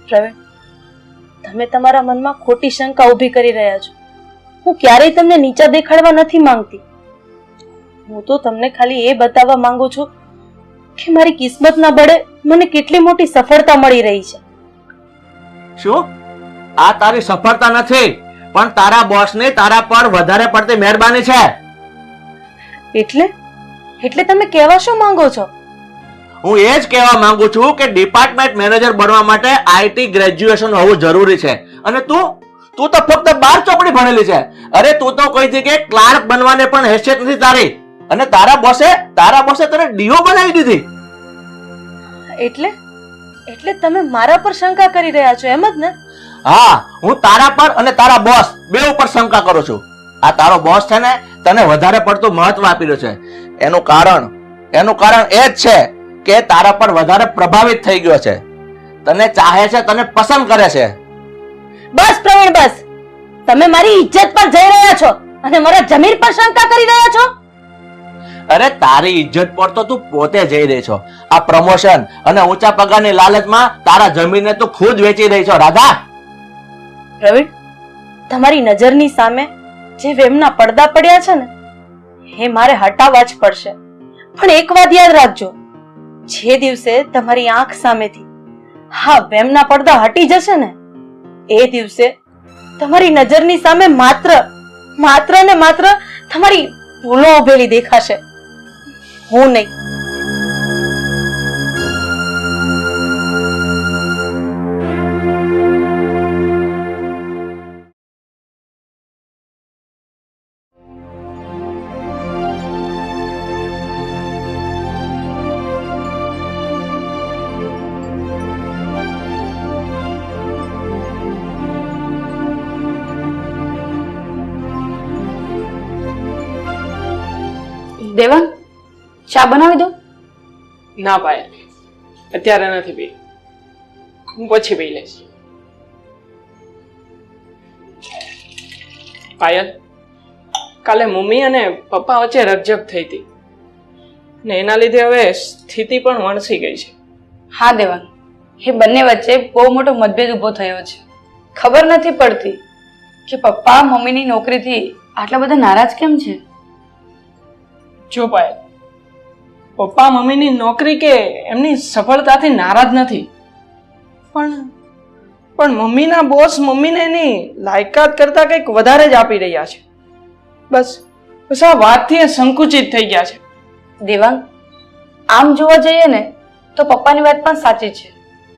પ્રવીણ, તમે તમારા મનમાં ખોટી શંકા ઊભી કરી રહ્યા છો. હું ક્યારેય તમને નીચા દેખાડવા નથી માંગતી. હું તો તમને ખાલી એ બતાવવા માંગુ છું કે મારી કિસ્મતના બળે મને કેટલી મોટી સફળતા મળી રહી છે. શું આ તારી સફળતા નથી, પણ તારા બોસની તારા પર વધારે પડતી મહેરબાની છે. એટલે તમે કહેવા શું માંગો છો? હું એ જ કહેવા માંગુ છું કે ડિપાર્ટમેન્ટ મેનેજર બનવા માટે આઈટી ગ્રેજ્યુએશન હોવું જરૂરી છે. અને તું તો ફક્ત 12 ચોપડી ભણેલી છે. અરે તું તો કોઈ જગ્યાએ ક્લાર્ક બનવાને પણ હેસિયત નથી તારી. અને તારા બોસે તને ડીઓ બનાવી દીધી. એટલે તમે મારા પર શંકા કરી રહ્યા છો, એમ જ ને? હા, હું તારા પર અને તારા બોસ બે ઉપર શંકા કરું છું. આ તારો બોસ છે ને, તને વધારે પડતું મહત્વ આપી રહ્યો છે. એનું કારણ એ જ છે કે તારા પર વધારે પ્રભાવિત થઈ ગયો છે. તને ચાહે છે, તને પસંદ કરે છે. બસ પ્રવીણ, બસ. તમે મારી ઇજ્જત પર જઈ રહ્યા છો અને મારા જમીર પર શંકા કરી રહ્યા છો. અરે તારી ઇજ્જત પર તો તું પોતે જઈ રહી છો. આ પ્રમોશન અને ઊંચા પગારની લાલચમાં તારા જમીનને તું ખુદ વેચી રહી છો રાધા. પ્રવીણ, તમારી નજરની સામે જે વેમના પડદા પડ્યા છે ને, એ મારે હટાવવા જ પડશે. પણ એક વાત યાદ રાખજો, જે દિવસે તમારી આંખ સામેથી હા વેમના પડદા હટી જશે ને, એ દિવસે તમારી નજરની સામે માત્ર ને માત્ર તમારી ભૂલો ઉભેલી દેખાશે, હું નહીં. દેવાંગ, ચા બનાવી દો. ના પાયલ, અત્યારે નથી પી. હું પછી પી લઈશ. પાયલ, કાલે મમ્મી અને પપ્પા વચ્ચે રકઝક થઈ હતી ને એના લીધે હવે સ્થિતિ પણ વણસી ગઈ છે. હા દેવાંગ, એ બંને વચ્ચે બહુ મોટો મતભેદ ઊભો થયો છે. ખબર નથી પડતી કે પપ્પા મમ્મીની નોકરીથી આટલા બધા નારાજ કેમ છે. જો પાયલ, પપ્પા મમ્મીની નોકરી કે એમની સફળતાથી નારાજ નથી, પણ મમ્મીના બોસ મમ્મીને એની લાયકાત કરતા કંઈક વધારે જ આપી રહ્યા છે. બસ આ વાતથી એ સંકુચિત થઈ ગયા છે. દેવાંગ, આમ જોવા જઈએ ને તો પપ્પાની વાત પણ સાચી છે.